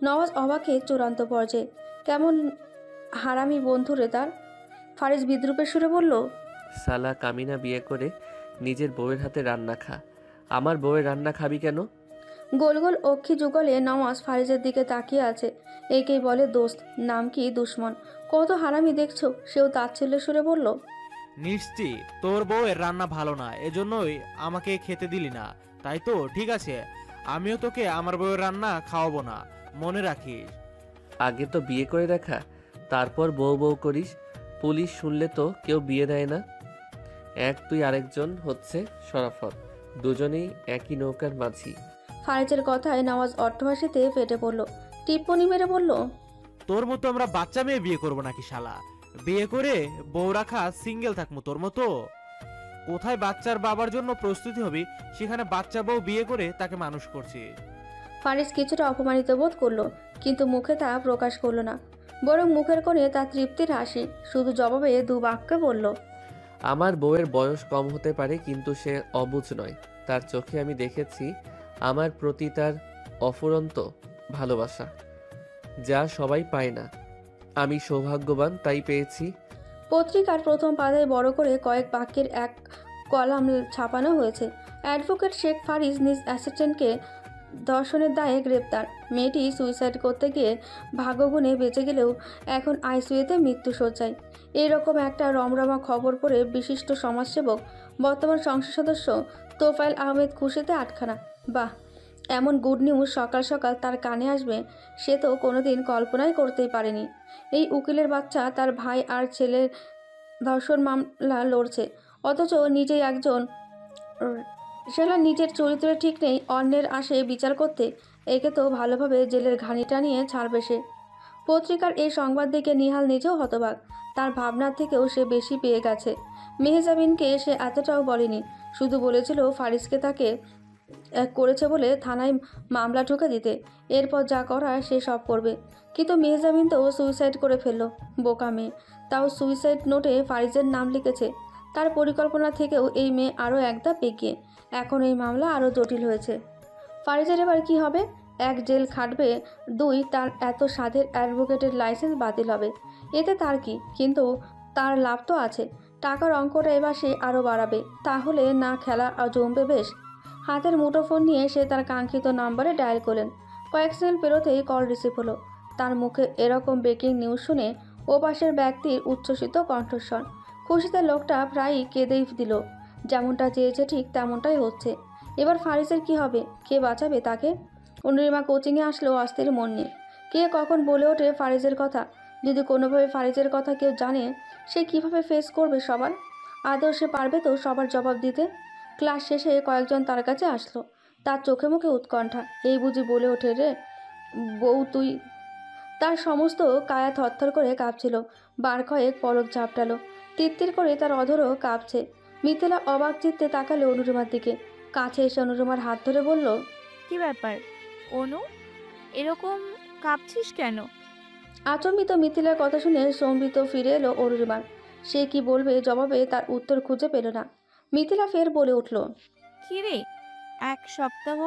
নওয়াজ অবাকে চূড়ান্ত পর্যায়ে। কেমন হারামি বন্ধু রে তার। ফারিস বিদ্রুপের সুরে বলল, সালা কামিনা বিয়ে করে নিজের বউয়ের হাতে রান্না খা। আমার বউয়ের রান্না খাবি কেন? গোল গোল অক্ষি যুগলে নওয়াজ ফারিজের দিকে তাকিয়ে আছে। একেই বলে দোস্ত, নাম কি দুশ্মন। কত হারামি দেখছো। সেও তাচ্ছিল্যের সুরে বলল, নিশ্চিত তোর বউয়ের রান্না ভালো না, এজন্যই আমাকে খেতে দিলি না, তাই তো? ঠিক আছে, আমিও তোকে আমার বউয়ের রান্না খাওয়াবো না, মনে রাখিস। আগে তো বিয়ে করে দেখা, তারপর বউ বউ করিস। পুলিশ শুনলে তো কেউ বিয়ে দেয় না। এক তুই, আরেকজন হচ্ছে শরাফত, দুজনেই একই নৌকার মাঝি। ফারিজের কথায় নওয়াজ অট্টহাসিতে ফেটে পড়ল। টিপ্পনি মেরে বলল, তোর মতো আমরা বাচ্চা মেয়ে বিয়ে করবো নাকি শালা? বিয়ে করে বউ রাখা সিঙ্গেল থাকবো তোর মতো? কোথায় বাচ্চার বাবার জন্য প্রস্তুতি হবি, সেখানে বাচ্চা বউ বিয়ে করে তাকে মানুষ করছি। ফারিস কিছুটা অপমানিত বোধ করলো, কিন্তু মুখে তা প্রকাশ করলো না। বরং মুখের কোণে তার তৃপ্তির হাসি। শুধু জবাবে দু বাক্যে বলল, আমার বউয়ের বয়স কম হতে পারে, কিন্তু সে অবুঝ নয়। তার চোখে আমি দেখেছি আমার প্রতি তার অফুরন্ত ভালোবাসা, যা সবাই পায় না। আমি সৌভাগ্যবান, তাই পেয়েছি। পত্রিকার প্রথম পাতায় বড় করে কয়েক বাক্যের এক কলাম ছাপানো হয়েছে। অ্যাডভোকেট শেখ ফারিস নিজ অ্যাসিস্ট্যান্টকে ধর্ষণের দায়ে গ্রেপ্তার। মেয়েটি সুইসাইড করতে গিয়ে ভাগ্যগুণে বেঁচে গেলেও এখন আইসিইউতে মৃত্যুশয্যায়। এইরকম একটা রমরমা খবর পড়ে বিশিষ্ট সমাজসেবক, বর্তমান সংসদ সদস্য তোফায়েল আহমেদ খুশিতে আটখানা। বাহ, এমন গুড নিউজ সকাল সকাল তার কানে আসবে সে তো কোনোদিন কল্পনাই করতেই পারেনি। এই উকিলের বাচ্চা তার ভাই আর ছেলের ধর্ষণ মামলা লড়ছে, অথচ নিজেই একজন সেটা নিজের চরিত্রে ঠিক নেই, অন্যের আসে বিচার করতে। একে তো ভালোভাবে জেলের ঘানিটা নিয়ে ছাড়বে সে। পত্রিকার এই সংবাদ দেখে নিহাল নিজেও হতবাক। তার ভাবনার থেকেও সে বেশি পেয়ে গেছে। মেহজাবিনকে সে এতটাও বলেনি, শুধু বলেছিল ফারিসকে তাকে করেছে বলে থানায় মামলা ঠুকে দিতে। এরপর যা করা সে সব করবে। কিন্তু মেহজাবিন তো সুইসাইড করে ফেললো। বোকা মেয়ে, তাও সুইসাইড নোটে ফারিজের নাম লিখেছে। তার পরিকল্পনা থেকেও এই মেয়ে আরও একধাপ এগিয়ে। এখন এই মামলা আরও জটিল হয়েছে। ফারিজের এবার কি হবে? এক, জেল খাটবে, দুই, তার এত সাধের অ্যাডভোকেটের লাইসেন্স বাতিল হবে। এতে তার কি? কিন্তু তার লাভ তো আছে। টাকার অঙ্কটা এবার সে আরও বাড়াবে। তাহলে না খেলা জমবে বেশ। হাতের মুঠোফোন নিয়ে সে তার কাঙ্ক্ষিত নম্বরে ডায়াল করলেন। কয়েক সেকেন্ড পেরোতেই কল রিসিভ হলো। তার মুখে এরকম ব্রেকিং নিউজ শুনে ওপাশের ব্যক্তির উচ্ছ্বসিত কণ্ঠস্বর। খুশিতে লোকটা প্রায়ই কেঁদেই দিল। যেমনটা চেয়েছে ঠিক তেমনটাই হচ্ছে। এবার ফারিসের কি হবে? কে বাঁচাবে তাকে? অনুরিমা কোচিংয়ে আসলেও অস্থির মন নিয়ে। কে কখন বলে ওঠে ফারিজের কথা। যদি কোনোভাবে ফারিজের কথা কেউ জানে, সে কিভাবে ফেস করবে সবার? আদৌ সে পারবে তো সবার জবাব দিতে? ক্লাস শেষে কয়েকজন তার কাছে আসলো। তার চোখে মুখে উৎকণ্ঠা। এই বুঝি বলে ওঠে রে বউ তুই? তার সমস্ত কায়া থরথর করে কাঁপছিল। বার কয়েক পলক ঝাপটালো। তিত্তির করে তার অধরও কাঁপছে। মিথিলা অবাক চিত্তে তাকালো অনুরিমার দিকে। কাছে এসে অনুরিমার হাত ধরে বলল, কি ব্যাপার অনু, এরকম কাঁপছিস কেন? আচম্বিত মিথিলার কথা শুনে সম্বিত ফিরে এলো অনুরিমার। সে কি বলবে জবাবে তার উত্তর খুঁজে পেল না। মিথিলা ফের বলে উঠল, কি রে, এক সপ্তাহ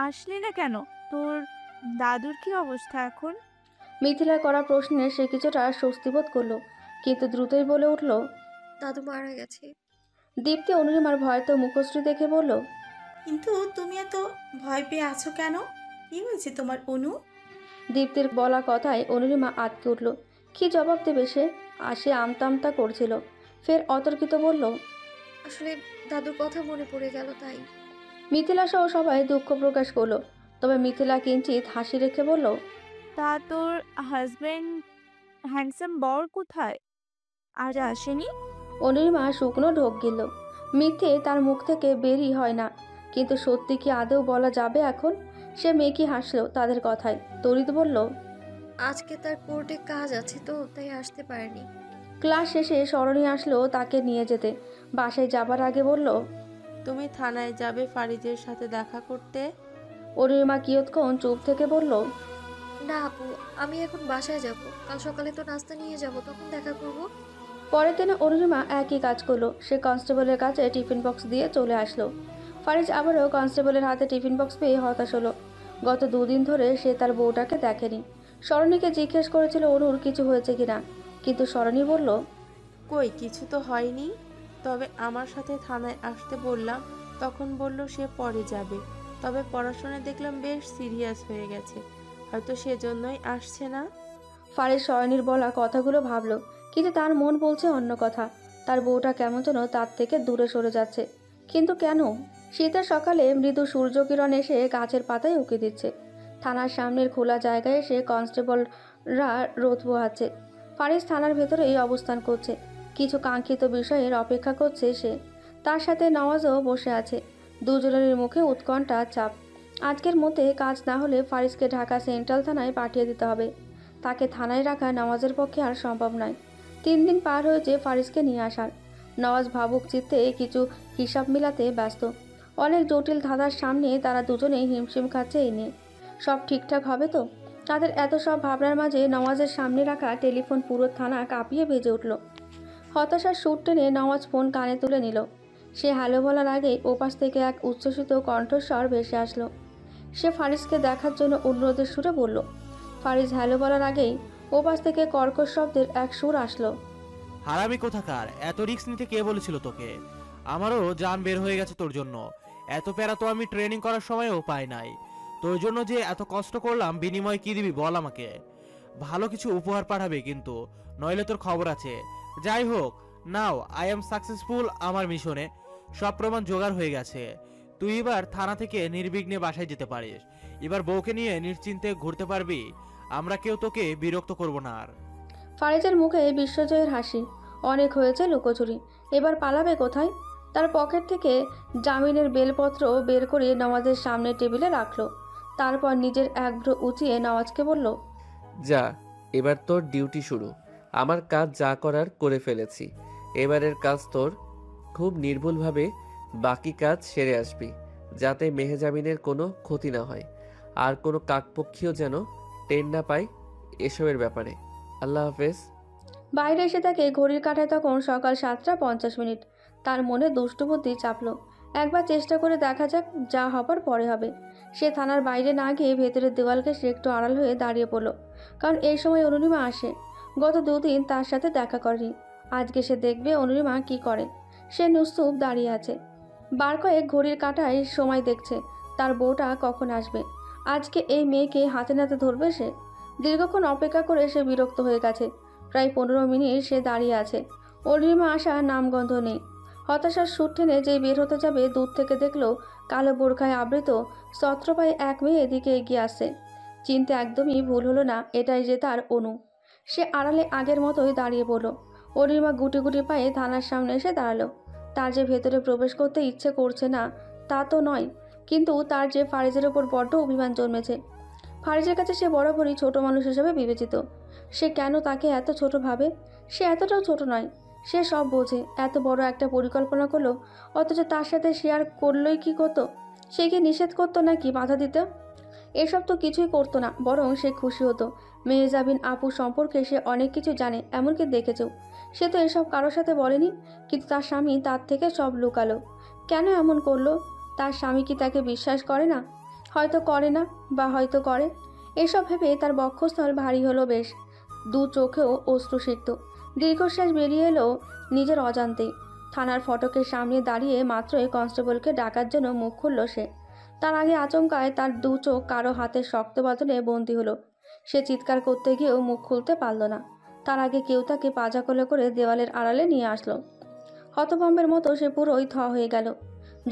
আসলি না কেন? তোর দাদুর কি অবস্থা এখন? মিথিলার করা প্রশ্নে সে কিছুটা স্বস্তিবোধ করলো, কিন্তু দ্রুতই বলে উঠল, দাদু মারা গেছে। দীপ্তি অনুরিমার ভয়তো মুখশ্রী দেখে বলল, কিন্তু তুমি এত ভয় পেয়ে আছো কেন? কি হয়েছে তোমার অনু? দীপ্তির বলা কথায় অনুরিমা আটকে উঠল। কি জবাব দেবে সে? সে আমতা আমতা করছিল। ফের অতর্কিত বলল, আসলে দাদুর কথা মনে পড়ে গেল তাই। মিথিলা সহ সবাই দুঃখ প্রকাশ করলো। তবে মিথিলা কিঞ্চিত হাসি রেখে বলল, তা তোর হাজবেন্ড হ্যান্ডসাম বর কোথায়? আজ আসেনি? অনুরিমা শুকনো ঢোক গিলল। মিথ্যে তার মুখ থেকে বেরই হয় না, কিন্তু সত্যি কি আদৌ বলা যাবে এখন? সে মেকি হাসলো তাদের কথায়। তরিত বলল, আজকে তার কোর্টে কাজ আছে তো তাই আসতে পারেনি। ক্লাস শেষে স্মরণী আসলো তাকে নিয়ে যেতে। বাসায় যাবার আগে বলল, তুমি থানায় যাবে ফারিজের সাথে দেখা করতে? অনুরিমা কিয়ৎক্ষণ চুপ থেকে বলল, না আপু, আমি এখন বাসায় যাব। কাল সকালে তো নাস্তা নিয়ে যাব, তখন দেখা করব। পরের দিনে অনুরিমা একই কাজ করলো। সে কনস্টেবলের কাছে টিফিন বক্স দিয়ে চলে আসলো। ফারিজ আবারও কনস্টেবলের হাতে টিফিন বক্স পেয়ে হতাশ হলো। গত 2 দিন ধরে সে তার বউটাকে দেখেনি। সরণীকে জিজ্ঞেস করেছিল অনুর কিছু হয়েছে কিনা, কিন্তু সরণী বলল, কই কিছু তো হয়নি। তবে আমার সাথে থানায় আসতে বললাম, তখন বলল সে পরে যাবে। তবে পড়াশোনায় দেখলাম বেশ সিরিয়াস হয়ে গেছে, হয়তো সেজন্যই আসছে না। ফারিজ সরণীর বলা কথাগুলো ভাবল, কিন্তু তার মন বলছে অন্য কথা। তার বউটা কেমন যেন তার থেকে দূরে সরে যাচ্ছে। কিন্তু কেন? শীতের সকালে মৃদু সূর্যকিরণ এসে গাছের পাতায় উঁকি দিচ্ছে। থানার সামনের খোলা জায়গায় এসে কনস্টেবলরা রোদ পোহাচ্ছে। ফারিজ থানার ভেতরেই অবস্থান করছে। কিছু কাঙ্ক্ষিত বিষয়ের অপেক্ষা করছে সে। তার সাথে নওয়াজও বসে আছে। দুজনের মুখে উৎকণ্ঠা চাপ। আজকের মধ্যে কাজ না হলে ফারিজকে ঢাকা সেন্ট্রাল থানায় পাঠিয়ে দিতে হবে। তাকে থানায় রাখা নওয়াজের পক্ষে আর সম্ভব নয়। 3 দিন পার হয়েছে ফারিজকে নিয়ে আসার। নওয়াজ ভাবুক চিত্তে কিছু হিসাব মিলাতে ব্যস্ত। অনেক জটিল ধাঁধার সামনে তারা দুজনেই হিমশিম খাচ্ছে এই নিয়ে। সব ঠিকঠাক হবে তো? তাদের এত সব ভাবনার মাঝে নওয়াজের সামনে রাখা টেলিফোন পুরো থানা কাঁপিয়ে বেজে উঠল। হতাশার সুর টেনে নওয়াজ ফোন কানে তুলে নিল। সে হ্যালো বলার আগেই ওপাশ থেকে এক উচ্ছ্বসিত কণ্ঠস্বর ভেসে আসলো। সে ফারিজকে দেখার জন্য অনুরোধের সুরে বলল। ফারিজ হ্যালো বলার আগেই ওপাশ থেকে কর্কশ শব্দের এক সুর আসলো। হারামি কোথাকার, এত রিস্ক নিতে কে বলেছিল তোকে? আমারও জান বের হয়ে গেছে তোর জন্য। এত প্যারা তো আমি ট্রেনিং করার সময়ও পাই নাই। তোর জন্য যে এত কষ্ট করলাম, বিনিময়ে কি দিবি বল আমাকে? ভালো কিছু উপহার পাঠাবে কিন্তু, নইলে তোর খবর আছে। যাই হোক, নাও আই এম সাকসেসফুল আমার মিশনে। সব প্রমাণ জোগাড় হয়ে গেছে। তুই এবার থানা থেকে নির্বিঘ্নে বাসায় যেতে পারিস। এবার বউকে নিয়ে নিশ্চিন্তে ঘুরতে পারবি। আমরা কেউ তোকে বিরক্ত করব না আর। ফারিজের মুখে বিশ্বজয়ের হাসি। অনেক হয়েছে লুকোচুরি, এবার পালাবে কোথায়? তার পকেট থেকে জামিনের বেলপত্র বের করে নওয়াজের সামনে টেবিলে রাখলো। তারপর নিজের এক ভ্রু উঁচিয়ে নওয়াজকে বলল, যা, এবার তোর ডিউটি শুরু। আমার কাজ যা করার করে ফেলেছি। এবারের কাজ তোর। খুব নির্ভুলভাবে বাকি কাজ সেরে আসবি, যাতে মেহজাবিনের কোনো ক্ষতি না হয়, আর কোনো কাকপক্ষীও যেন টের না পায় এসবের ব্যাপারে। আল্লাহ হাফেজ। বাইরে এসে তাকে ঘড়ির কাঁটায় তখন সকাল 7টা 50 মিনিট। তার মনে দুষ্টু বুদ্ধি চাপলো, একবার চেষ্টা করে দেখা যাক, যা হবার পরে হবে। সে থানার বাইরে না গিয়ে ভেতরের দেওয়ালকে সে একটু আড়াল হয়ে দাঁড়িয়ে পড়ল, কারণ এই সময় অরুণিমা আসে। গত 2 দিন তার সাথে দেখা করেনি। আজকে সে দেখবে অরুণিমা কি করে। সে নিস্তুপ দাঁড়িয়ে আছে, বার কয়েক ঘড়ির কাঁটায় সময় দেখছে তার বউটা কখন আসবে। আজকে এই মেয়েকে হাতে নাতে ধরবে সে। দীর্ঘক্ষণ অপেক্ষা করে সে বিরক্ত হয়ে গেছে। প্রায় 15 মিনিট সে দাঁড়িয়ে আছে। অরুণিমা আসার নামগন্ধ নেই। হতাশার সুর টেনে যেই বের হতে যাবে, দূর থেকে দেখলো কালো বোরখায় আবৃত ছত্রপায়ে এক মেয়ে এদিকে এগিয়ে আসছে। চিনতে একদমই ভুল হলো না, এটাই যে তার অনু। সে আড়ালে আগের মতোই দাঁড়িয়ে পড়ল। অরুণিমা গুটি গুটি পায়ে থানার সামনে এসে দাঁড়ালো। তার যে ভেতরে প্রবেশ করতে ইচ্ছে করছে না তা তো নয়, কিন্তু তার যে ফারিজের ওপর বড্ড অভিমান জন্মেছে। ফারিজের কাছে সে বরাবরই ছোট মানুষ হিসেবে বিবেচিত। সে কেন তাকে এত ছোট ভাবে? সে এতটাও ছোট নয়। সে সব বোঝে। এত বড় একটা পরিকল্পনা করলো, অথচ তার সাথে শেয়ার করলোই কি করতো? সে কি নিষেধ করতো নাকি বাধা দিত? এসব তো কিছুই করতো না, বরং সে খুশি হতো। মেহজাবিন আপু সম্পর্কে সে অনেক কিছু জানে, এমনকি দেখেছেও। সে তো এসব কারোর সাথে বলেনি, কিন্তু তার স্বামী তার থেকে সব লুকালো। কেন এমন করলো? তার স্বামী কি তাকে বিশ্বাস করে না? হয়তো করে না, বা হয়তো করে। এসব ভেবে তার বক্ষস্থল ভারী হলো বেশ। 2 চোখেও অশ্রু সিক্ত। দীর্ঘশ্বাস বেরিয়ে এলো নিজের অজান্তেই। থানার ফটকের সামনে দাঁড়িয়ে মাত্রই কনস্টেবলকে ডাকার জন্য মুখ খুলল সে। তার আগে আচমকায় তার 2 চোখ কারো হাতের শক্ত বাঁধনে বন্দী হলো। সে চিৎকার করতে গিয়েও মুখ খুলতে পারল না। তার আগে কেউ তাকে পাজা কোলে করে দেওয়ালের আড়ালে নিয়ে আসলো। হতভম্বের মতো সে পুরোই থ হয়ে গেল।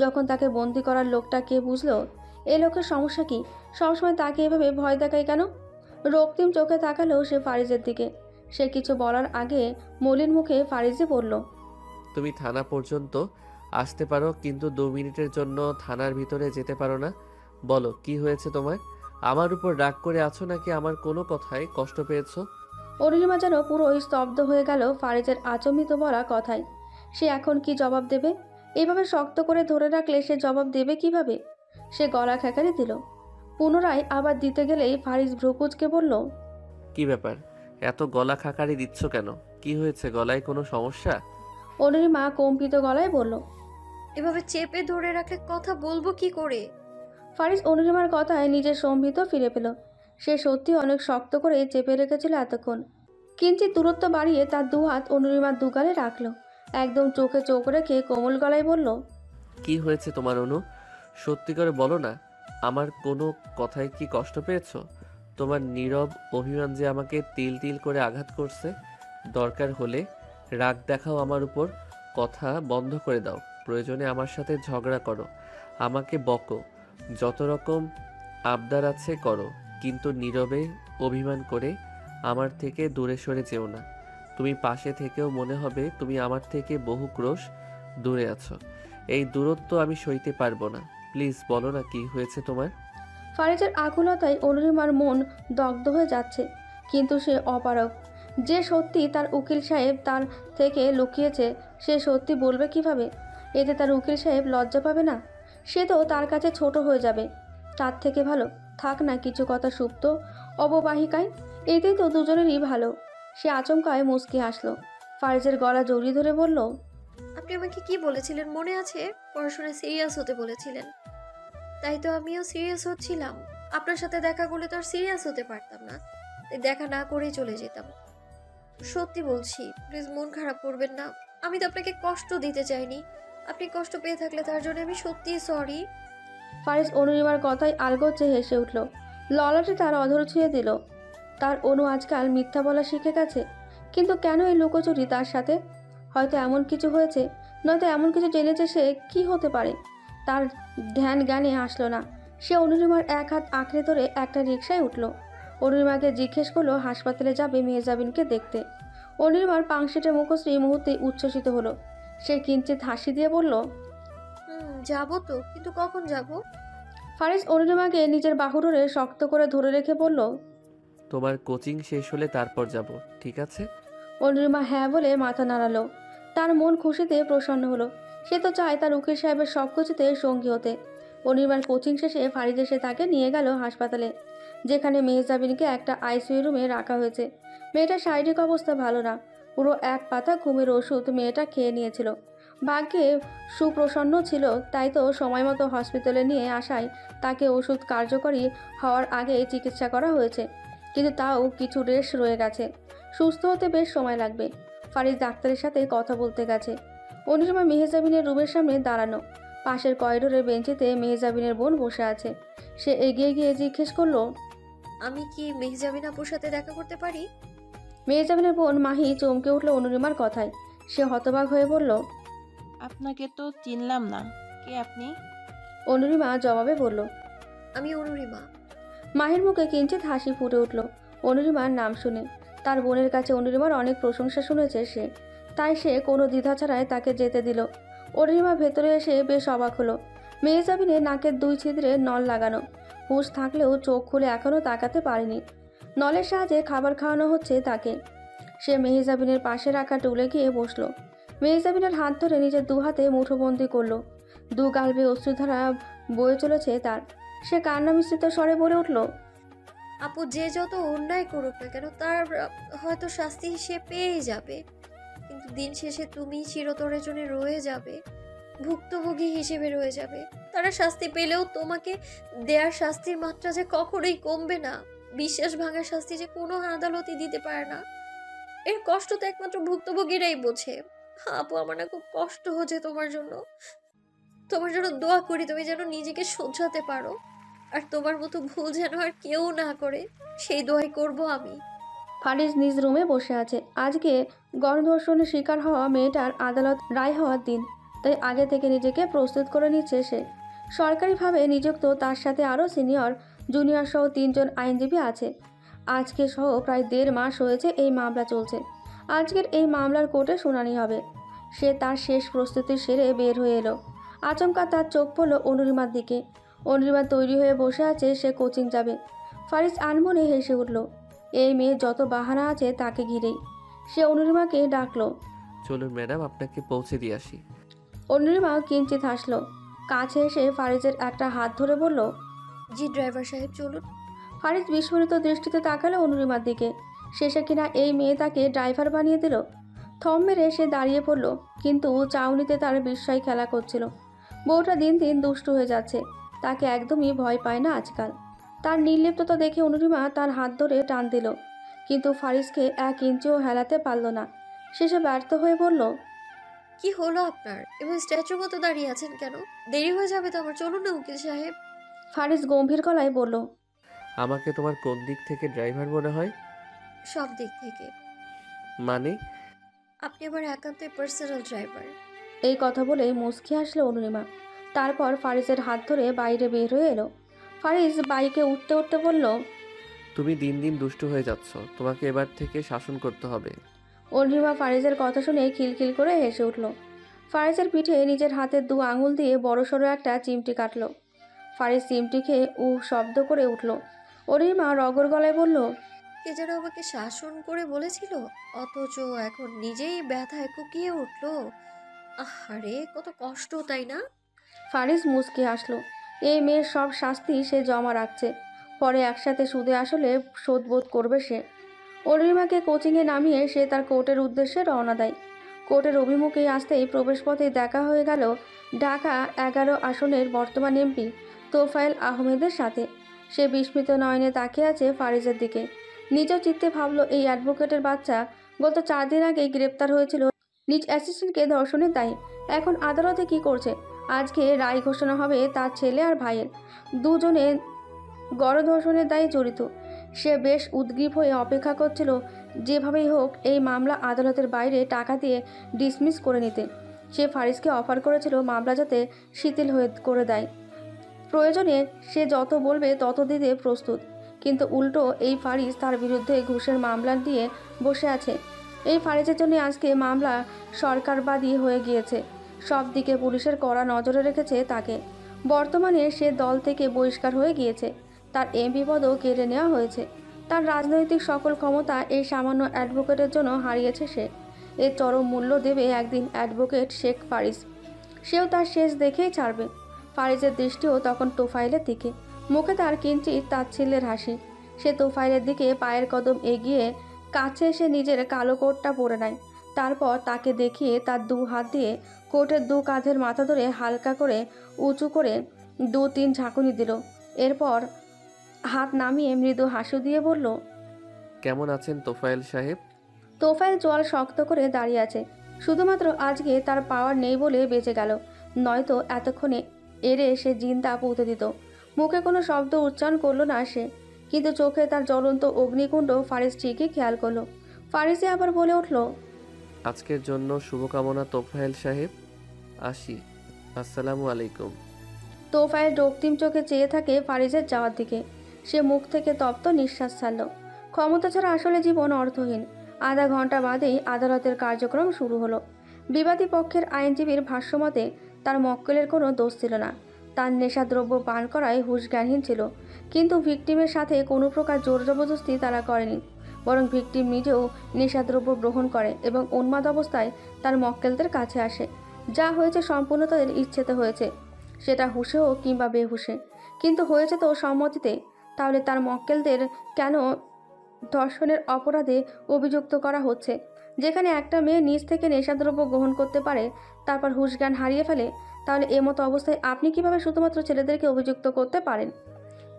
যখন তাকে বন্দি করার লোকটা কে বুঝলো এই লোকের সমস্যা কি? সবসময় তাকে এভাবে ভয় দেখায় কেন? রক্তিম চোখে তাকালো সে ফারিজের দিকে। সে কিছু বলার আগে মলিন মুখে ফারিজে বলল, তুমি থানা পর্যন্ত আসতে পারো, কিন্তু 2 মিনিটের জন্য থানার ভিতরে যেতে পারো না। বলো, কি হয়েছে তোমার? আমার উপর রাগ করে আছো নাকি আমার কোনো কথায় কষ্ট পেয়েছো? অরুণিমা যেন পুরোই স্তব্ধ হয়ে গেল ফারিজের আচমনিত বলা কথায়। সে এখন কি জবাব দেবে? এভাবে শক্ত করে ধরে রাখলে সে জবাব দেবে কিভাবে? সে গলা খেকারি দিল। পুনরায় আবার দিতে গেলেই ফারিজ ভ্রুকুচকে বলল, কি ব্যাপার, এত গলা খাকারি দিচ্ছ কেন? কি হয়েছে, গলায় কোনো সমস্যা? অরুণিমা কম্পিত গলায় বলল, এভাবে চেপে ধরে রাখলে কথা বলবো কি করে? ফারিস অনুরিমার কথায় নিজের সম্ভিত ফিরে পেল। সে সত্যি অনেক শক্ত করে চেপে রেখেছিল এতক্ষণ। কিঞ্চিত দূরত্ব বাড়িয়ে তার দুহাত অনুরিমার দুগালে রাখলো। একদম চোখে চোখ রেখে কোমল গলায় বলল, কি হয়েছে তোমার অনু? সত্যি করে বলো না। আমার কোনো কথায় কি কষ্ট পেয়েছো? তোমার নীরব অভিমান যে আমাকে তিল তিল করে আঘাত করছে। দরকার হলে রাগ দেখাও আমার উপর, কথা বন্ধ করে দাও। প্রয়োজনে আমার সাথে ঝগড়া করো, আমাকে বকো, যত রকম আবদার আছে করো, কিন্তু নীরবে অভিমান করে আমার থেকে দূরে সরে যেও না। তুমি পাশে থেকেও মনে হবে তুমি আমার থেকে বহু ক্রোশ দূরে আছো। এই দূরত্ব আমি সইতে পারবো না। প্লিজ বলো না কি হয়েছে তোমার। ফারিজের আকুলতায় অনুরিমার মন দগ্ধ হয়ে যাচ্ছে, কিন্তু সে অপারগ। যে সত্যি তার উকিল সাহেব তার থেকে লুকিয়েছে সে সত্যি বলবে কিভাবে? এতে তার উকিল সাহেব লজ্জা পাবে না? সে তো তার কাছে ছোট হয়ে যাবে। তার থেকে ভালো থাক না কিছু কথা সুপ্ত অববাহিকায়। এতেই তো দুজনেরই ভালো। সে আচমকায় মুচকি হাসলো। ফারিজের গলা জড়িয়ে ধরে বলল, আপনি আমাকে কি বলেছিলেন মনে আছে? পড়াশোনায় সিরিয়াস হতে বলেছিলেন। তাই তো আমিও সিরিয়াস হচ্ছিলাম। আপনার সাথে দেখা করলে তো আর সিরিয়াস হতে পারতাম না, তাই দেখা না করেই চলে যেতাম। সত্যি বলছি, প্লিজ মন খারাপ করবেন না। আমি তো আপনাকে কষ্ট দিতে চাইনি। আপনি কষ্ট পেয়ে থাকলে তার জন্য আমি সত্যিই সরি। ফারিজ অনুরিমার কথায় আলগোছে হেসে উঠল। ললাটে তার অধর ছুঁয়ে দিল। তার অনু আজকাল মিথ্যা বলা শিখে গেছে, কিন্তু কেন এই লুকোচুরি তার সাথে? হয়তো এমন কিছু হয়েছে, নয়তো এমন কিছু জেনেছে সে। কি হতে পারে? তার ধ্যান জ্ঞানে আসলো না। সে অনুরিমার এক হাত আঁকড়ে ধরে একটা রিকশায় উঠল। অনুরিমাকে জিজ্ঞেস করলো হাসপাতালে যাবে মেহজাবিনকে দেখতে। অনুরিমার পাংশেটের মুখশ্রী মুহূর্তে উচ্ছ্বসিত হলো। সে কিঞ্চিত হাসি দিয়ে বলল, যাবো তো, কিন্তু কখন যাব? ফারিজ অনুরিমাকে নিজের বাহু ধরে শক্ত করে ধরে রেখে বলল, তোমার কোচিং শেষ হলে তারপর যাব, ঠিক আছে? অনুরিমা হ্যাঁ বলে মাথা নাড়ালো। তার মন খুশিতে প্রসন্ন হলো। সে তো চায় তার উকিল সাহেবের সব কিছুতে সঙ্গী হতে। অনুরিমার কোচিং শেষে ফারিজ এসে তাকে নিয়ে গেল হাসপাতালে, যেখানে মেহজাবিনকে একটা আইসিইউ রুমে রাখা হয়েছে। মেয়েটার শারীরিক অবস্থা ভালো না। পুরো এক পাতা ঘুমের ওষুধ মেয়েটা খেয়ে নিয়েছিল। ভাগ্যে সুপ্রসন্ন ছিল, তাই তো সময় মতো হসপিটালে নিয়ে আসায় তাকে ওষুধ কার্যকরী হওয়ার আগে চিকিৎসা করা হয়েছে। কিন্তু তাও কিছু রেশ রয়ে গেছে। সুস্থ হতে বেশ সময় লাগবে। ফারিজ ডাক্তারের সাথে কথা বলতে গেছে। অনুরিমা মেহজাবিনের রুমের সামনে দাঁড়ানো। পাশের করিডোরের বেঞ্চিতে মেহজাবিনের বোন বসে আছে। সে এগিয়ে গিয়ে জিজ্ঞেস করলো, আমি কি মেহজাবিন আপুর সাথে দেখা করতে পারি? মেহজাবিনের বোন মাহি চমকে উঠল অনুরিমার কথায়। সে হতবাক হয়ে বলল, আপনাকে তো চিনলাম না, কে আপনি? অনুরিমা জবাবে বলল, আমি অনুরিমা। মাহির মুখে কিঞ্চিত হাসি ফুটে উঠল অনুরিমার নাম শুনে। তার বোনের কাছে অনুরিমার অনেক প্রশংসা শুনেছে সে, তাই সে কোনো দ্বিধা ছাড়াই তাকে যেতে দিল। অনুরিমা ভেতরে এসে বেশ অবাক হলো। মেহজাবিনের নাকের দুই ছিদ্রে নল লাগানো। হুঁশ থাকলেও চোখ খুলে এখনও তাকাতে পারেনি। নলের সাহায্যে খাবার খাওয়ানো হচ্ছে তাকে। সে মেহজাবিনের পাশে রাখা টুলে গিয়ে বসলো। মেহজাবিনের হাত ধরে নিজের দু হাতে মুঠোবন্দি করলো। দু গাল বেয়ে অশ্রুধারা বয়ে চলেছে তার। সে কান্না মিশ্রিত স্বরে বলে উঠল, আপু যে যত অন্যায় করুক না কেন তার হয়তো শাস্তি সে পেয়েই যাবে, কিন্তু দিন শেষে তুমি চিরতরের জন্য রয়ে যাবে, ভুক্তভোগী হিসেবে রয়ে যাবে। তারা শাস্তি পেলেও তোমাকে দেয়ার শাস্তির মাত্রা যে কখনোই কমবে না। বিশ্বাস ভাঙার শাস্তি যে কোনো আদালতই দিতে পারে না। এর কষ্ট তো একমাত্র ভুক্তভোগীরাই বোঝে। আপু আমার না খুব কষ্ট হচ্ছে তোমার জন্য। তোমার জন্য দোয়া করি তুমি যেন নিজেকে শোধরাতে পারো, আর তোমার মতো ভুল যেন আর কেউ না করে, সেই দোয়াই করব আমি। ফারিজ নিজ রুমে বসে আছে। আজকে গণধর্ষণের শিকার হওয়া মেয়েটার আদালত রায় হওয়ার দিন, তাই আগে থেকে নিজেকে প্রস্তুত করে নিচ্ছে সে। সরকারিভাবে নিযুক্ত তার সাথে আরও সিনিয়র জুনিয়র সহ 3 জন আইনজীবী আছে। আজকে সহ প্রায় 1.5 মাস হয়েছে এই মামলা চলছে। আজকের এই মামলার কোর্টে শুনানি হবে। সে তার শেষ প্রস্তুতি সেরে বের হয়ে এলো। আচমকা তার চোখ পড়ল অনুরিমার দিকে। অনুরিমা তৈরি হয়ে বসে আছে, সে কোচিং যাবে। ফারিজ আনমনে হেসে উঠল। এই মেয়ে যত বাহানা আছে তাকে ঘিরেই। সে অনুরিমাকে ডাকলো, চলুন ম্যাডাম, আপনাকে পৌঁছে দিয়ে আসি। অনুরিমা কিঞ্চিত হাসলো। কাছে এসে ফারিজের একটা হাত ধরে বলল, জি ড্রাইভার সাহেব চলুন। ফারিজ বিস্ফোরিত দৃষ্টিতে তাকালো অনুরিমার দিকে। শেষে কিনা এই মেয়ে তাকে ড্রাইভার বানিয়ে দিল। থম মেরে সে দাঁড়িয়ে পড়ল, কিন্তু চাউনিতে তার বিস্ময় খেলা করছিল। বউটা দিন দিন দুষ্টু হয়ে যাচ্ছে, তাকে একদমই ভয় পায় না আজকাল। তার নির্লিপ্ততা দেখে অনুরিমা তার হাত ধরে টান দিল, কিন্তু ফারিসকে 1 ইঞ্চিও হেলাতে পারল না। শেষে ব্যর্থ হয়ে বলল, কি হলো আপনার? এবং স্ট্যাচুর মতো দাঁড়িয়ে আছেন কেন? দেরি হয়ে যাবে তো আমার, চলুন না উকিল সাহেব। ফারিস গম্ভীর গলায় বলল, আমাকে তোমার কোন দিক থেকে ড্রাইভার মনে হয়? সব দিক থেকে। মানে? আপনি আমার একান্তই পার্সোনাল ড্রাইভার। এই কথা বলে মুচকি হাসলো অনুরিমা। তারপর ফারিসের হাত ধরে বাইরে বের হয়ে এলো। ফারিস বাইকে উঠতে উঠতে বলল, তুমি দিন দিন দুষ্টু হয়ে যাচ্ছ, তোমাকে এবার থেকে শাসন করতে হবে। অনুরিমা ফারিসের কথা শুনে খিলখিল করে হেসে উঠল। ফারিসের পিঠে নিজের হাতের 2 আঙুল দিয়ে বড়সড় একটা চিমটি কাটল। ফারিস চিমটি খেয়ে শব্দ করে উঠল। অনুরিমা রগর গলায় বলল, কে যেন আমাকে শাসন করে বলেছিল, অথচ এখন নিজেই ব্যথায় কুকিয়ে উঠলো। আহারে, কত কষ্ট, তাই না? ফারিস মুচকি হাসলো। এই মেয়ের সব শাস্তি সে জমা রাখছে, পরে একসাথে সুদে আসলে শোধবোধ করবে সে। অরুণিমাকে কোচিংয়ে নামিয়ে সে তার কোর্টের উদ্দেশ্যে রওনা দেয়। কোর্টের অভিমুখেই আসতেই প্রবেশপথে দেখা হয়ে গেল ঢাকা 11 আসনের বর্তমান এমপি তোফায়েল আহমেদের সাথে। সে বিস্মিত নয়নে তাকিয়ে আছে ফারিসের দিকে। নিজ চিত্তে ভাবল, এই অ্যাডভোকেটের বাচ্চা গত 4 দিন আগেই গ্রেপ্তার হয়েছিল নিজ অ্যাসিস্ট্যান্টকে ধর্ষণের দায়ে। এখন আদালতে কি করছে? আজকে রায় ঘোষণা হবে তার ছেলে আর ভাইয়ের, দুজনে গণধর্ষণের দায়ে জড়িত। সে বেশ উদ্গ্রীব হয়ে অপেক্ষা করছিল যেভাবেই হোক এই মামলা আদালতের বাইরে টাকা দিয়ে ডিসমিস করে নিতে। সে ফারিসকে অফার করেছিল মামলা যাতে শিথিল হয়ে করে দেয়, প্রয়োজনে সে যত বলবে তত দিতে প্রস্তুত। কিন্তু উল্টো এই ফারিস তার বিরুদ্ধে ঘুষের মামলা দিয়ে বসে আছে। এই ফারিসের জন্য আজকে মামলা সরকারবাদী হয়ে গিয়েছে। সব দিকে পুলিশের কড়া নজরে রেখেছে তাকে। বর্তমানে সে দল থেকে বহিষ্কার হয়ে গিয়েছে, তার এমপি পদও কেড়ে নেওয়া হয়েছে। তার রাজনৈতিক সকল ক্ষমতা এই সামান্য অ্যাডভোকেটের জন্য হারিয়েছে সে। এর চরম মূল্য দেবে একদিন অ্যাডভোকেট শেখ ফারিস। সেও তার শেষ দেখেই ছাড়বে। ফারিসের দৃষ্টিও তখন তোফায়েলের দিকে, মুখে তার কিঞ্চিত তাচ্ছিল্যের হাসি। সে তোফায়েলের দিকে পায়ের কদম এগিয়ে কাছে এসে নিজের কালো কোটটা পরে নেয়। তারপর তাকে দেখিয়ে তার 2 হাত দিয়ে কোটের 2 কাঁধের মাথা ধরে হালকা করে উঁচু করে 2-3 ঝাঁকুনি দিল। এরপর হাত নামিয়ে মৃদু হাসি দিয়ে বলল, কেমন আছেন তোফায়েল সাহেব? তোফায়েল চোয়াল শক্ত করে দাঁড়িয়ে আছে। শুধুমাত্র আজকে তার পাওয়ার নেই বলে বেঁচে গেল, নয়তো এতক্ষণে এড়ে সে জিন্দা পুঁতে দিত। মুখে কোনো শব্দ উচ্চারণ করলো না সে, কিন্তু চোখে তার জ্বলন্ত অগ্নিকুণ্ড ফারিস ঠিকই খেয়াল করলো। ফারিসে আবার বলে উঠল, আজকের জন্য শুভকামনা তোফায়েল সাহেব, আসি। আসসালামু আলাইকুম। তোফায়েল রক্তিম চোখে চেয়ে থাকে ফারিসের যাওয়ার দিকে। সে মুখ থেকে তপ্ত নিঃশ্বাস ছাড়ল। ক্ষমতা ছাড়া আসলে জীবন অর্থহীন। আধা ঘন্টা বাদেই আদালতের কার্যক্রম শুরু হলো। বিবাদী পক্ষের আইনজীবীর ভাষ্যমতে তার মক্কেলের কোনো দোষ ছিল না, তার নেশাদ্রব্য পান করায় হুঁশ জ্ঞানহীন ছিল। কিন্তু ভিকটিমের সাথে কোনো প্রকার জোর জবরদস্তি তারা করেনি, বরং ভিকটিম নিজেও নেশাদ্রব্য গ্রহণ করে এবং উন্মাদ অবস্থায় তার মক্কেলদের কাছে আসে। যা হয়েছে সম্পূর্ণ তাদের ইচ্ছেতে হয়েছে, সেটা হুঁশে হোক কিংবা বেহুশে, কিন্তু হয়েছে তো সম্মতিতে। তাহলে তার মক্কেলদের কেন ধর্ষণের অপরাধে অভিযুক্ত করা হচ্ছে? যেখানে একটা মেয়ে নিজ থেকে নেশাদ্রব্য গ্রহণ করতে পারে, তারপর হুঁশ জ্ঞান হারিয়ে ফেলে, তাহলে এমতো অবস্থায় আপনি কিভাবে শুধুমাত্র ছেলেদেরকে অভিযুক্ত করতে পারেন?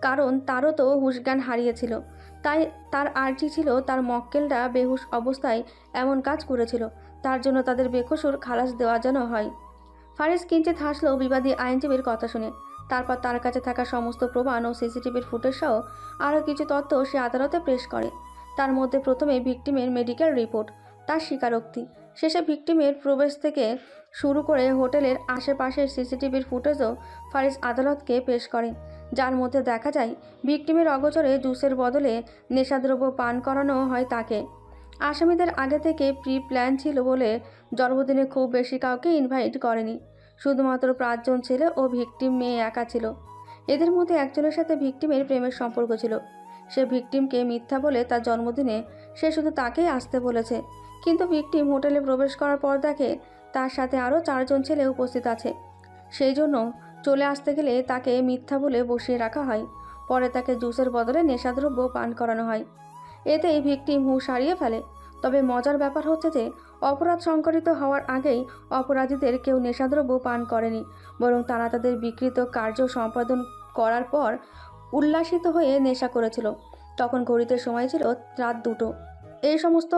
কারণ তারও তো হুঁশ জ্ঞান হারিয়েছিল, তাই তার আর্জি ছিল তার মক্কেলরা বেহুশ অবস্থায় এমন কাজ করেছিল, তার জন্য তাদের বেকসুর খালাস দেওয়া যেন হয়। ফারিস কিঞ্চিত হাসলো বিবাদী আইনজীবীর কথা শুনে। তারপর তার কাছে থাকা সমস্ত প্রমাণ ও সিসিটিভির ফুটেজ সহ আরও কিছু তথ্য সে আদালতে পেশ করে। তার মধ্যে প্রথমে ভিকটিমের মেডিকেল রিপোর্ট, তার স্বীকারোক্তি, শেষে ভিকটিমের প্রবেশ থেকে শুরু করে হোটেলের আশেপাশের সিসিটিভির ফুটেজও ফারিস আদালতকে পেশ করে, যার মধ্যে দেখা যায় ভিকটিমের অগোচরে জুসের বদলে নেশাদ্রব্য পান করানো হয় তাকে। আসামিদের আগে থেকে প্রি প্ল্যান ছিল বলে জন্মদিনে খুব বেশি কাউকে ইনভাইট করেনি, শুধুমাত্র 5 জন ছেলে ও ভিকটিম মেয়ে একা ছিল। এদের মধ্যে একজনের সাথে ভিকটিমের প্রেমের সম্পর্ক ছিল। সে ভিকটিমকে মিথ্যা বলে তার জন্মদিনে সে শুধু তাকেই আসতে বলেছে, কিন্তু ভিকটিম হোটেলে প্রবেশ করার পর দেখে তার সাথে আরও 4 জন ছেলে উপস্থিত আছে। সেই জন্য চলে আসতে গেলে তাকে মিথ্যা বলে বসিয়ে রাখা হয়। পরে তাকে জুসের বদলে নেশাদ্রব্য পান করানো হয়। এতেই ভিকটিম হুঁশ হারিয়ে ফেলে। তবে মজার ব্যাপার হচ্ছে যে অপরাধ সংঘটিত হওয়ার আগেই অপরাধীদের কেউ নেশাদ্রব্য পান করেনি, বরং তারা তাদের বিকৃত কার্য সম্পাদন করার পর উল্লাসিত হয়ে নেশা করেছিল। তখন ঘড়িতে সময় ছিল রাত 2টো। এই সমস্ত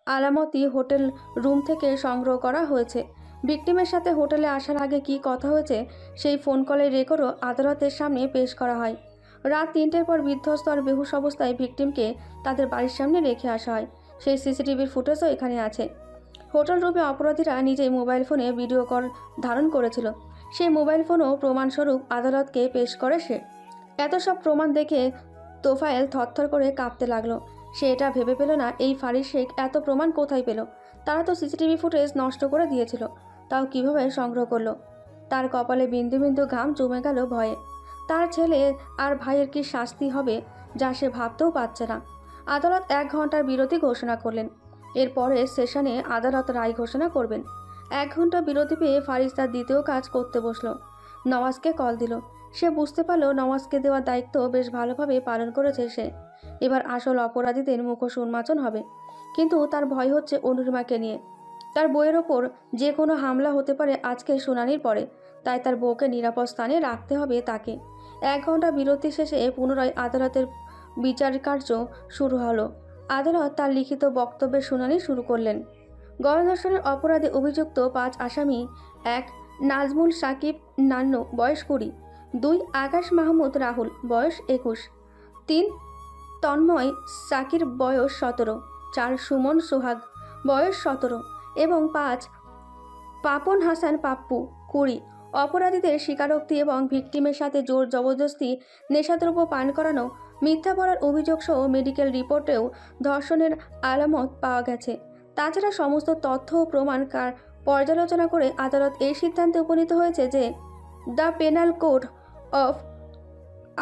আলামতই হোটেল রুম থেকে সংগ্রহ করা হয়েছে। ভিকটিমের সাথে হোটেলে আসার আগে কি কথা হয়েছে সেই ফোন কলের রেকর্ডও আদালতের সামনে পেশ করা হয়। রাত 3টের পর বিধ্বস্ত আর বেহুশ অবস্থায় ভিকটিমকে তাদের বাড়ির সামনে রেখে আসা হয়। সেই সিসিটিভির ফুটেজও এখানে আছে। হোটেল রুমে অপরাধীরা নিজেই মোবাইল ফোনে ভিডিও কল ধারণ করেছিল। সেই মোবাইল ফোনও প্রমাণস্বরূপ আদালতকে পেশ করে সে। এত সব প্রমাণ দেখে তোফায়েল থরথর করে কাঁপতে লাগলো। সে এটা ভেবে পেল না এই ফারিস শেখ এত প্রমাণ কোথায় পেল। তারা তো সিসিটিভি ফুটেজ নষ্ট করে দিয়েছিল, তাও কিভাবে সংগ্রহ করলো। তার কপালে বিন্দু বিন্দু ঘাম জমে গেল ভয়ে। তার ছেলে আর ভাইয়ের কি শাস্তি হবে যা সে ভাবতেও পারছে না। আদালত 1 ঘন্টার বিরতি ঘোষণা করলেন। এরপরে সেশনে আদালত রায় ঘোষণা করবেন। 1 ঘন্টা বিরতি পেয়ে ফারিস তার দ্বিতীয় কাজ করতে বসলো। নওয়াজকে কল দিল। সে বুঝতে পারল নওয়াজকে দেওয়া দায়িত্ব বেশ ভালোভাবে পালন করেছে সে। এবার আসল অপরাধীদের মুখোশ উন্মোচন হবে। কিন্তু তার ভয় হচ্ছে অনুরিমাকে নিয়ে। তার বউয়ের ওপর যে কোনো হামলা হতে পারে আজকে শুনানির পরে, তাই তার বউকে নিরাপদ স্থানে রাখতে হবে তাকে। 1 ঘন্টা বিরতি শেষে পুনরায় আদালতের বিচার কার্য শুরু হলো। আদালত তার লিখিত বক্তব্যের শুনানি শুরু করলেন। গণধর্ষণের অপরাধে অভিযুক্ত 5 আসামি: 1 নাজমুল সাকিব নান্নু, বয়স 20; 2 আকাশ মাহমুদ রাহুল, বয়স 21; 3 তন্ময় সাকির, বয়স 17; 4 সুমন সোহাগ, বয়স 17 এবং 5 পাপন হাসান পাপ্পু, 20। অপরাধীদের স্বীকারোক্তি এবং ভিকটিমের সাথে জোর জবরদস্তি, নেশাদ্রব্য পান করানো, মিথ্যা বলার অভিযোগ সহ মেডিকেল রিপোর্টেও ধর্ষণের আলামত পাওয়া গেছে। তাছাড়া সমস্ত তথ্য ও প্রমাণ পর্যালোচনা করে আদালত এই সিদ্ধান্তে উপনীত হয়েছে যে দ্য পেনাল কোড অফ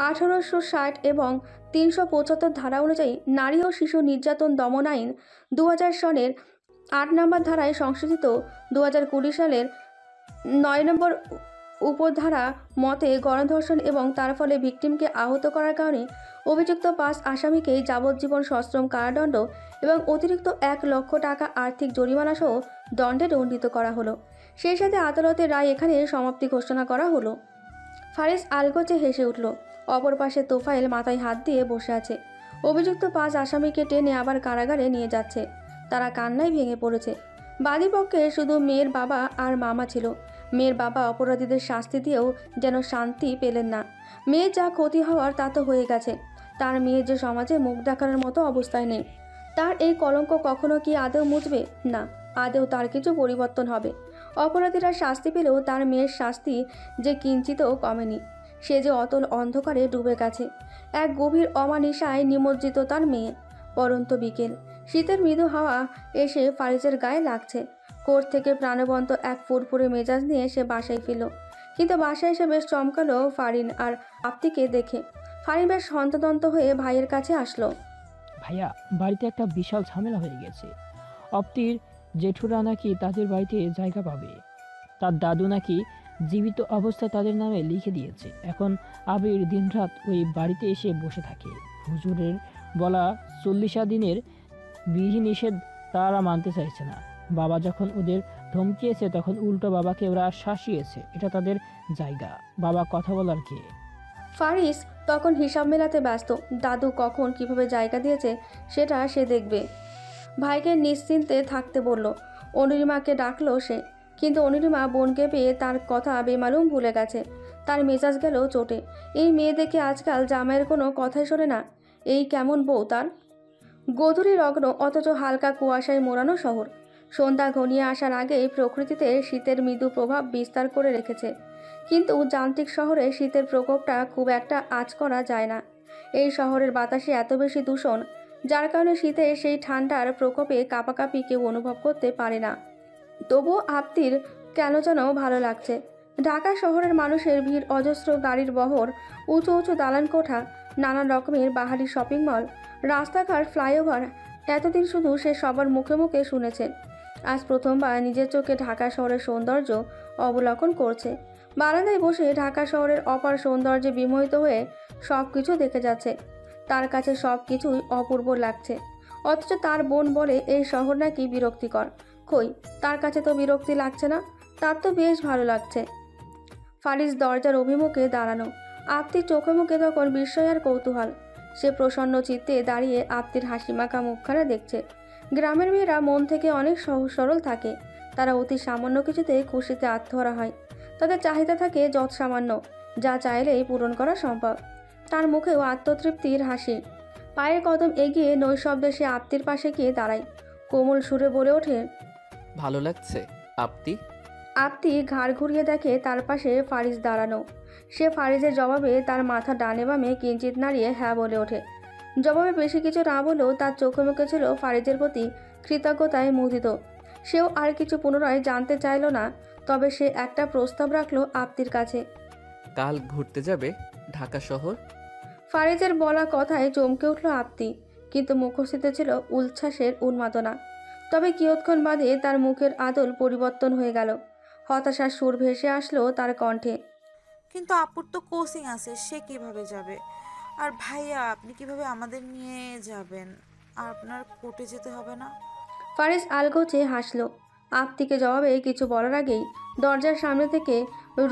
1860 এবং 375 ধারা অনুযায়ী নারী ও শিশু নির্যাতন দমন আইন 2000 সনের 8 নম্বর ধারায় সংশোধিত 2020 সালের 9 নম্বর উপধারা মতে গণধর্ষণ এবং তার ফলে ভিকটিমকে আহত করার কারণে অভিযুক্ত 5 আসামিকে যাবজ্জীবন সশ্রম কারাদণ্ড এবং অতিরিক্ত 1 লক্ষ টাকা আর্থিক জরিমানা সহ দণ্ডে দণ্ডিত করা হলো। সেই সাথে আদালতের রায় এখানে সমাপ্তি ঘোষণা করা হলো। ফারিস আলগোচে হেসে উঠল। অপর পাশে তোফায়েল মাথায় হাত দিয়ে বসে আছে। অভিযুক্ত 5 আসামিকে টেনে আবার কারাগারে নিয়ে যাচ্ছে। তারা কান্নায় ভেঙে পড়েছে। বাদীপক্ষে শুধু মেয়ের বাবা আর মামা ছিল। মেয়ের বাবা অপরাধীদের শাস্তি দিয়েও যেন শান্তি পেলেন না। মেয়ের যা ক্ষতি হওয়ার তা তো হয়ে গেছে। তার মেয়ে যে সমাজে মুখ দেখানোর মতো অবস্থায় নেই। তার এই কলঙ্ক কখনো কি আদৌ মুছবে? না, আদৌ তার কিছু পরিবর্তন হবে। অপরাধীরা শাস্তি পেলেও তার মেয়ের শাস্তি যে কিঞ্চিতও কমেনি। সে যে অতল অন্ধকারে ডুবে গেছে। এক গভীর অমানিসায় নিমজ্জিত তার মেয়ে। পরন্ত বিকেল, শীতের মৃদু হাওয়া এসে ফারিজের গায়ে লাগছে। কোর্ট থেকে প্রাণবন্ত এক ফুরফুরে মেজাজ নিয়ে সে বাসায় ফিরল। কিন্তু বাসায় এসে বেশ চমকালো ফারিন আর আপ্তিকে দেখে। ফারিন বেশ হন্তদন্ত হয়ে ভাইয়ের কাছে আসলো। ভাইয়া, বাড়িতে একটা বিশাল ঝামেলা হয়ে গেছে। অপ্তির জেঠুরা নাকি তাদের বাড়িতে জায়গা পাবে। তার দাদু নাকি জীবিত অবস্থায় তাদের নামে লিখে দিয়েছে। এখন আবির দিনরাত ওই বাড়িতে এসে বসে থাকে। হুজুরের বলা 40 দিনের বিধিনিষেধ তারা মানতে চাইছে না। বাবা যখন ওদের ধমকিয়েছে তখন উল্টো বাবাকে ওরা শাসিয়েছে। এটা তাদের জায়গা, বাবা কথা বলার কে? ফারিস তখন হিসাব মেলাতে ব্যস্ত। দাদু কখন কিভাবে জায়গা দিয়েছে সেটা সে দেখবে। ভাইকে নিশ্চিন্তে থাকতে বলল। অনুরিমাকে ডাকলো সে, কিন্তু অনুরিমা বোনকে পেয়ে তার কথা বেমালুম ভুলে গেছে। তার মেজাজ গেল চোটে। এই মেয়ে দেখে আজকাল জামাইয়ের কোনো কথাই শোনে না। এই কেমন বউ তার! গধূলি লগ্ন, অথচ হালকা কুয়াশায় মোড়ানো শহর। সন্ধ্যা ঘনিয়ে আসার আগেই প্রকৃতিতে শীতের মৃদু প্রভাব বিস্তার করে রেখেছে। কিন্তু যান্ত্রিক শহরে শীতের প্রকোপটা খুব একটা আঁচ করা যায় না। এই শহরের বাতাসে এত বেশি দূষণ, যার কারণে শীতে সেই ঠান্ডার প্রকোপে কাঁপাকাঁপি কেউ অনুভব করতে পারে না। তবুও আপ্তির কেন যেন ভালো লাগছে। ঢাকা শহরের মানুষের ভিড়, অজস্র গাড়ির বহর, উঁচু উঁচু দালান কোঠা, নানান রকমের বাহারি শপিং মল, রাস্তাঘাট, ফ্লাইওভার, এতদিন শুধু সে সবার মুখে মুখে শুনেছে। আজ প্রথমবার নিজের চোখে ঢাকা শহরের সৌন্দর্য অবলোকন করছে। বারান্দায় বসে ঢাকা শহরের অপার সৌন্দর্যে বিমোহিত হয়ে সব কিছু দেখে যাচ্ছে। তার কাছে সব কিছুই অপূর্ব লাগছে। অথচ তার বোন বলে এই শহর নাকি বিরক্তিকর। কই, তার কাছে তো বিরক্তি লাগছে না, তার তো বেশ ভালো লাগছে। ফারিস দরজার অভিমুখে দাঁড়ানো। আপ্তির চোখে মুখে তখন বিস্ময় আর কৌতূহল। সে প্রসন্ন চিত্তে দাঁড়িয়ে আপ্তির হাসিমাখা মুখখানা দেখছে। গ্রামের মেয়েরা মন থেকে অনেক সহজ সরল থাকে। তারা অতি সামান্য কিছুতে খুশিতে আত্মহারা হয়। তাদের চাহিদা থাকে যৎ সামান্য, যা চাইলেই পূরণ করা সম্ভব। তার মুখেও আত্মতৃপ্তির হাসি। পায়ের কদম এগিয়ে নৈশব্দে সে আপ্তির পাশে গিয়ে দাঁড়ায়। কোমল সুরে বলে ওঠে, ভালো লাগছে আপতি? আপ্তি ঘাড় ঘুরিয়ে দেখে তার পাশে ফারিস দাঁড়ানো। সে ফারিসের জবাবে তার মাথা ডানে বামে কিঞ্চিত নাড়িয়ে হ্যাঁ বলে ওঠে। জবাবে বেশি কিছু না বলেও তার চোখে মুখে ছিল ফারিসের প্রতি কৃতজ্ঞতায় মুদিত। সেও আর কিছু পুনরায় জানতে চাইল না, তবে সে একটা প্রস্তাব রাখলো আপ্তির কাছে। কাল ঘুরতে যাবে ঢাকা শহর? ফারিসের বলা কথায় চমকে উঠল আপ্তি, কিন্তু মুখস্থিতে ছিল উচ্ছ্বাসের উন্মাদনা। তবে কিয়ৎক্ষণ বাদে তার মুখের আদল পরিবর্তন হয়ে গেল। হতাশার সুর ভেসে আসলো তার কণ্ঠে। কিন্তু আপুর তো কোচিং আছে, সে কিভাবে যাবে? আর ভাইয়া আপনি কিভাবে আমাদের নিয়ে যাবেন? আর আপনার কোর্টে যেতে হবে না? ফারিস আলগোছে হাসল। আপ্তিকে জবাবে কিছু বলার আগেই দরজার সামনে থেকে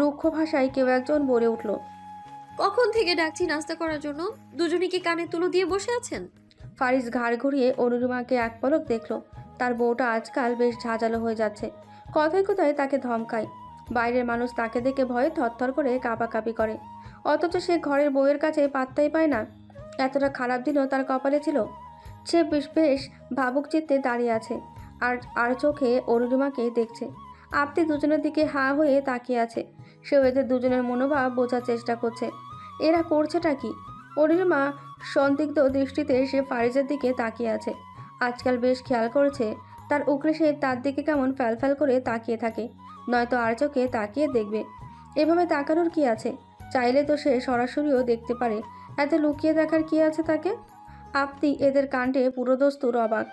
রুক্ষ ভাষায় কেউ একজন বলে উঠল, কখন থেকে ডাকছি নাস্তা করার জন্য, দুজনে কি কানে তুলো দিয়ে বসে আছেন? ফারিস ঘাড় ঘুরিয়ে অনুরিমাকে এক পলক দেখল। তার বউটা আজকাল বেশ ঝাঁঝালো হয়ে যাচ্ছে। কথায় কথায় তাকে ধমকায়। বাইরের মানুষ তাকে দেখে ভয়ে থরথর করে কাঁপাকাঁপি করে, অথচ সে ঘরের বউয়ের কাছে পাত্তাই পায় না। এতটা খারাপ দিনও তার কপালে ছিল। সে বেশ ভাবুক চিত্তে দাঁড়িয়ে আছে, আর চোখে অনুরিমাকে দেখছে। আপ্তি দুজনের দিকে হাঁ হয়ে তাকিয়ে আছে। সেও এদের দুজনের মনোভাব বোঝার চেষ্টা করছে। এরা করছেটা কি? অনুরিমা সন্দিগ্ধ দৃষ্টিতে সে ফারিজের দিকে তাকিয়ে আছে। আজকাল বেশ খেয়াল করেছে তার উকলে সে তার দিকে কেমন ফ্যালফ্যাল করে তাকিয়ে থাকে, নয়তো আর চোখে তাকিয়ে দেখবে। এভাবে তাকানোর কি আছে? চাইলে তো সে সরাসরিও দেখতে পারে, এত লুকিয়ে দেখার কি আছে তাকে? আপ্তি এদের কাণ্ডে পুরোদস্তুর অবাক।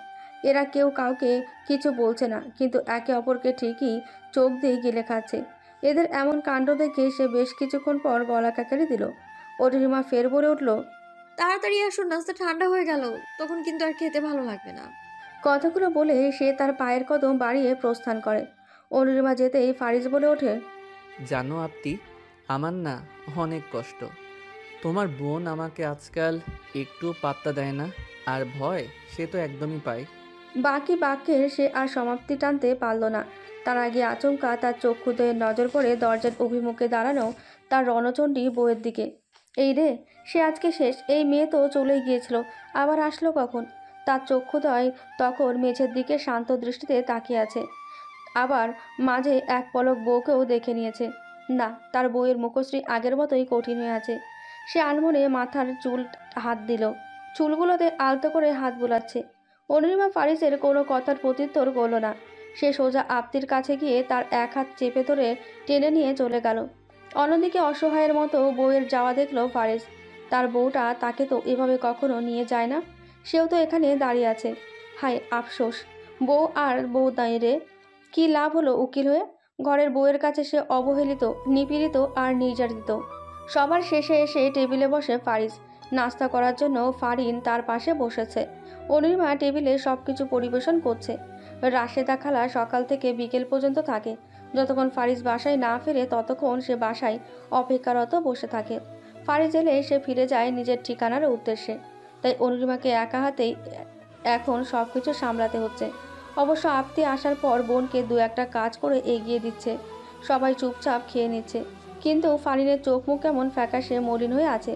এরা কেউ কাউকে কিছু বলছে না, কিন্তু একে অপরকে ঠিকই চোখ দিয়ে গিলে খাচ্ছে। এদের এমন কাণ্ড দেখে সে বেশ কিছুক্ষণ পর গলা কাকারি দিল। অনুরিমা ফের বলে উঠল, তাড়াতাড়ি আসুন, নাস্তা ঠান্ডা হয়ে গেল, তখন কিন্তু আর খেতে ভালো লাগবে না। কথাগুলো বলে সে তার পায়ের কদম বাড়িয়ে প্রস্থান করে। অনুরিমা যেতেই ফারিস বলে ওঠে, জানো আপতি, আমার না অনেক কষ্ট। তোমার বোন আমাকে আজকাল একটু পাত্তা দেয় না, আর ভয় সে তো একদমই পায়। বাকি বাক্যের সে আর সমাপ্তি টানতে পারল না। তার আগে আচমকা তার চক্ষুদয়ে নজর পড়ে দরজার অভিমুখে দাঁড়ানো তার রণচণ্ডী বউয়ের দিকে। এই রে, সে আজকে শেষ। এই মেয়ে তো চলেই গিয়েছিল, আবার আসলো কখন? তার চক্ষুদয় তখন মেঝের দিকে শান্ত দৃষ্টিতে তাকিয়ে আছে। আবার মাঝে এক পলক বউকেও দেখে নিয়েছে। না, তার বউয়ের মুখশ্রী আগের মতোই কঠিন হয়ে আছে। সে আনমনে মাথার চুল হাত দিল, চুলগুলোতে আলতো করে হাত বুলাচ্ছে। অনুরিমা ফারিসের কোনো কথার প্রত্যুত্তর করল না। সে সোজা আপ্তির কাছে গিয়ে তার এক হাত চেপে ধরে টেনে নিয়ে চলে গেল। অন্যদিকে অসহায়ের মতো বউয়ের যাওয়া দেখল ফারিস। তার বউটা তাকে তো এভাবে কখনো নিয়ে যায় না। সেও তো এখানে দাঁড়িয়ে আছে। হায় আফসোস, বউ আর বউ নাই রে। কী লাভ হলো উকিল হয়ে? ঘরের বউয়ের কাছে সে অবহেলিত, নিপীড়িত আর নির্যাতিত। সবার শেষে এসে টেবিলে বসে ফারিস। নাস্তা করার জন্য ফারিন তার পাশে বসেছে। অনুরিমা টেবিলে সব কিছু পরিবেশন করছে। রাশেদা খালা সকাল থেকে বিকেল পর্যন্ত থাকে। যতক্ষণ ফারিস বাসায় না ফেরে ততক্ষণ সে বাসায় অপেক্ষারত বসে থাকে। ফারিস এলে সে ফিরে যায় নিজের ঠিকানার উদ্দেশ্যে। তাই অনুরিমাকে একা হাতেই এখন সব কিছু সামলাতে হচ্ছে। অবশ্য আপ্তি আসার পর বোনকে দু একটা কাজ করে এগিয়ে দিচ্ছে। সবাই চুপচাপ খেয়ে নিচ্ছে, কিন্তু ফারিনের চোখ মুখ কেমন ফ্যাকাশে মলিন হয়ে আছে।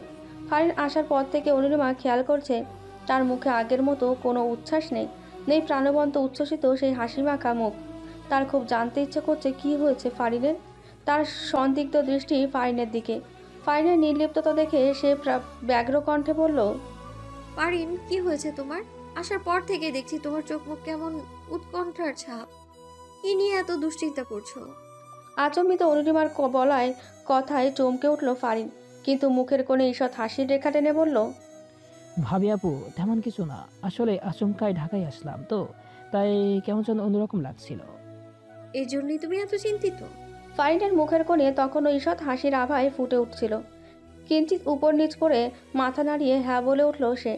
ফারিন আসার পর থেকে অনুরিমা খেয়াল করছে তার মুখে আগের মতো কোনো উচ্ছ্বাস নেই, নেই প্রাণবন্ত উচ্ছ্বসিত সেই হাসি মাখা মুখ। তার খুব জানতে ইচ্ছে করছে কি হয়েছে ফারিনের। তার সন্দিগ্ধ দৃষ্টি ফারিনের দিকে। ফারিনের নির্লিপ্ততা দেখে সে ব্যগ্র কণ্ঠে বলল, ফারিন, কি হয়েছে তোমার? আসার পর থেকে দেখছি তোমার চোখ মুখ কেমন উৎকণ্ঠার ছাপ। কি নিয়ে এত দুশ্চিন্তা করছো? আচম্বিত অনুরিমার বলায় কথায় চমকে উঠল ফারিন, কিন্তু মুখের কোণে ঈষৎ হাসির রেখা টেনে বলল, ভাবি আপু, তেমন কিছু না। আসলে আচমকায় ঢাকায় আসলাম তো, তাই কেমন যেন অন্যরকম লাগছিল। এই জন্যই তুমি এত চিন্তিত? ফারিনের মুখের কোণে তখনও ঈষৎ হাসির আভায় ফুটে উঠছিল। কিঞ্চিত উপর নিচ করে মাথা নাড়িয়ে হ্যাঁ বলে উঠল সে।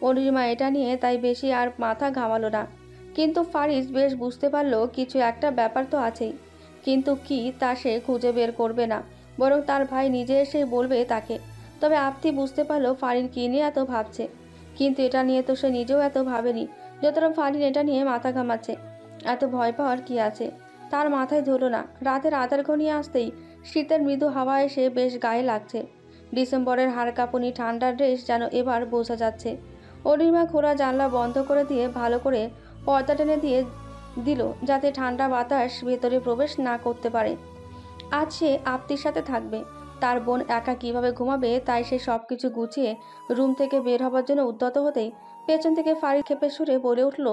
অনুরিমা এটা নিয়ে তাই বেশি আর মাথা ঘামালো না। কিন্তু ফারিস বেশ বুঝতে পারল কিছু একটা ব্যাপার তো আছেই, কিন্তু কি তা সে খুঁজে বের করবে না, বরং তার ভাই নিজে এসে বলবে তাকে। তবে আপ্তি বুঝতে পারলো ফারিন কী নিয়ে এত ভাবছে, কিন্তু এটা নিয়ে তো সে নিজেও এত ভাবেনি যতটা ফারিন এটা নিয়ে মাথা ঘামাচ্ছে। এত ভয় পাওয়ার কি আছে, তার মাথায় ধরল না। রাতের আধার ঘনিয়ে আসতেই শীতের মৃদু হাওয়া এসে বেশ গায়ে লাগছে। ডিসেম্বরের হাড় কাঁপুনি ঠান্ডার ড্রেস যেন এবার বোঝা যাচ্ছে। অনিমা খোলা জানলা বন্ধ করে দিয়ে ভালো করে পর্দা টেনে দিয়ে দিল, যাতে ঠান্ডা বাতাস ভেতরে প্রবেশ না করতে পারে। আজ সে আপ্তির সাথে থাকবে, তার বোন একা কিভাবে ঘুমাবে, তাই সে সব কিছু গুছিয়ে রুম থেকে বের হবার জন্য উদ্যত হতেই পেছন থেকে ফারিদ ক্ষেপে সুরে বলে উঠল,